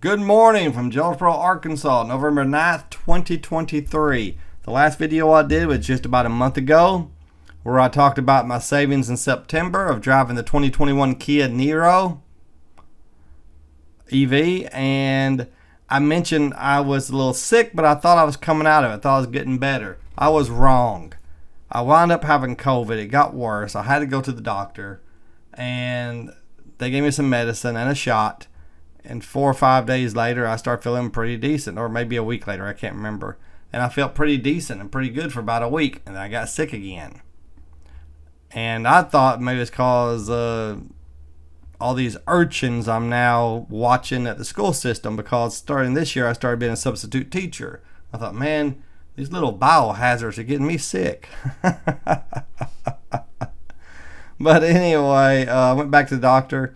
Good morning from Jonesboro, Arkansas, November 9th, 2023. The last video I did was just about a month ago, where I talked about my savings in September of driving the 2021 Kia Niro EV, and I mentioned I was a little sick, but I thought I was coming out of it. I thought I was getting better. I was wrong. I wound up having COVID. It got worse. I had to go to the doctor, and they gave me some medicine and a shot. And 4 or 5 days later, I started feeling pretty decent, or maybe a week later, I can't remember. And I felt pretty decent and pretty good for about a week, and then I got sick again. And I thought maybe it's because all these urchins I'm now watching at the school system, because starting this year, I started being a substitute teacher. I thought, man, these little biohazards are getting me sick. But anyway, I went back to the doctor.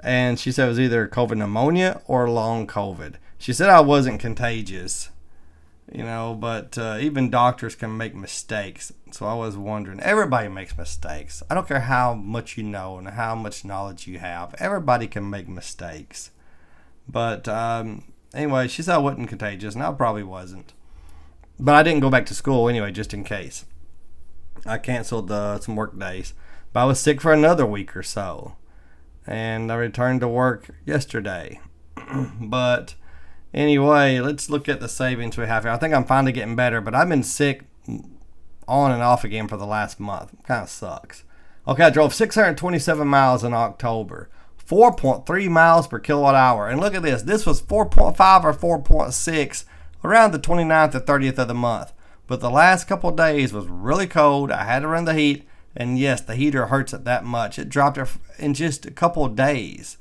And she said it was either COVID pneumonia or long COVID. She said I wasn't contagious, but even doctors can make mistakes. So I was wondering, everybody makes mistakes. I don't care how much you know and how much knowledge you have. Everybody can make mistakes. But anyway, she said I wasn't contagious, and I probably wasn't. But I didn't go back to school anyway, just in case. I canceled some work days. But I was sick for another week or so. And I returned to work yesterday. But anyway, let's look at the savings we have here. I think I'm finally getting better, but I've been sick on and off again for the last month. Kind of sucks. Okay, I drove 627 miles in October. 4.3 miles per kilowatt hour. And look at this. This was 4.5 or 4.6 around the 29th or 30th of the month. But the last couple of days was really cold. I had to run the heat. And yes, the heater hurts it that much. It dropped it in just a couple of days.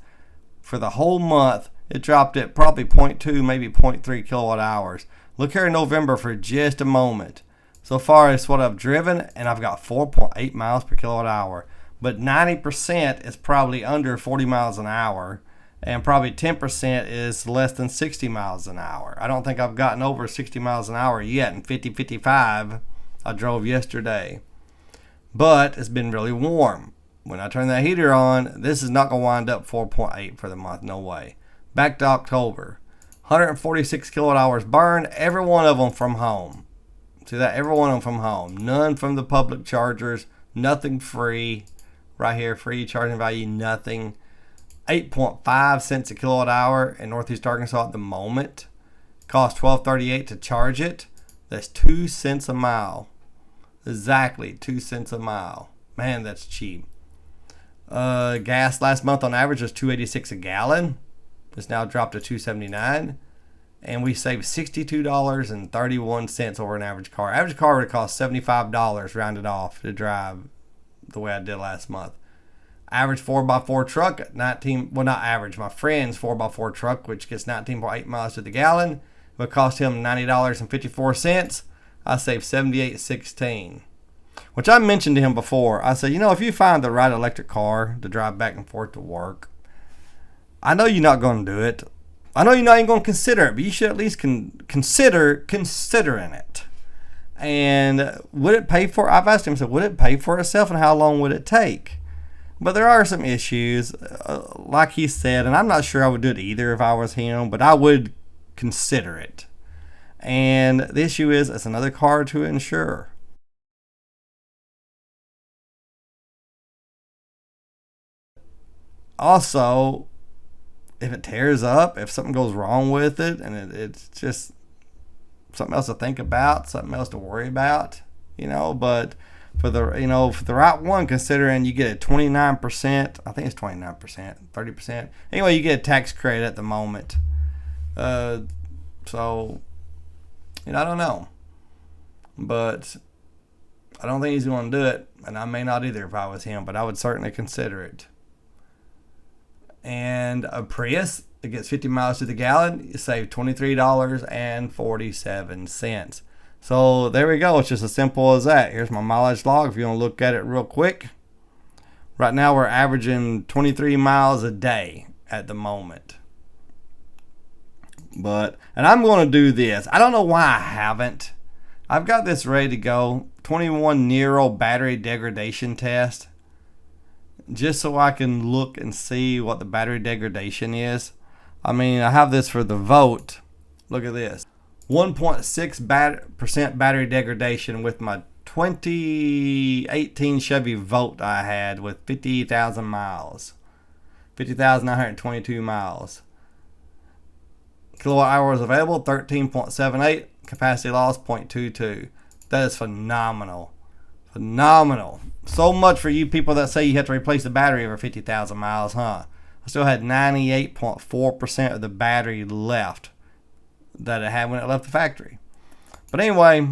For the whole month, it dropped it probably 0.2, maybe 0.3 kilowatt hours. Look here in November for just a moment. So far, it's what I've driven, and I've got 4.8 miles per kilowatt hour. But 90% is probably under 40 miles an hour, and probably 10% is less than 60 miles an hour. I don't think I've gotten over 60 miles an hour yet, and 55 I drove yesterday. But it's been really warm. When I turn that heater on, this is not going to wind up 4.8 for the month. No way. Back to October. 146 kilowatt hours burned. Every one of them from home. See that? Every one of them from home. None from the public chargers. Nothing free. Right here, free charging value, nothing. 8.5 cents a kilowatt hour in Northeast Arkansas at the moment. Cost $12.38 to charge it. That's 2 cents a mile. Exactly 2 cents a mile. Man, that's cheap. Gas last month on average was $2.86 a gallon. It's now dropped to $2.79, and we saved $62.31 over an average car. Average car would cost $75 rounded off to drive the way I did last month. Average 4x4 truck at 19. Well, not average. My friend's 4x4 truck, which gets 19.8 miles to the gallon, would cost him $90.54. I saved $78.16, which I mentioned to him before. I said, if you find the right electric car to drive back and forth to work, I know you're not going to do it. I know you're not even going to consider it, but you should at least consider considering it. And would it pay for? I've asked him, would it pay for itself, and how long would it take? But there are some issues, like he said, and I'm not sure I would do it either if I was him, but I would consider it. And the issue is, it's another car to insure. Also, if it tears up, if something goes wrong with it, and it's just something else to think about, something else to worry about, but for the right one, considering you get a 29%, I think it's 29%, 30%. Anyway, you get a tax credit at the moment. So, I don't know. But I don't think he's going to do it. And I may not either if I was him. But I would certainly consider it. And a Prius that gets 50 miles to the gallon, you save $23.47. So there we go. It's just as simple as that. Here's my mileage log if you want to look at it real quick. Right now we're averaging 23 miles a day at the moment. And I'm going to do this. I don't know why I haven't. I've got this ready to go. 21 Niro battery degradation test. Just so I can look and see what the battery degradation is. I mean, I have this for the Volt. Look at this. 1.6% battery degradation with my 2018 Chevy Volt I had with 50,000 miles. 50,922 miles. Kilowatt hours available, 13.78. Capacity loss, 0.22. That is phenomenal. Phenomenal. So much for you people that say you have to replace the battery over 50,000 miles, huh? I still had 98.4% of the battery left that it had when it left the factory. But anyway,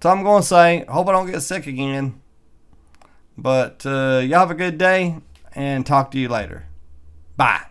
so I'm going to say, hope I don't get sick again. But y'all have a good day, and talk to you later. Bye.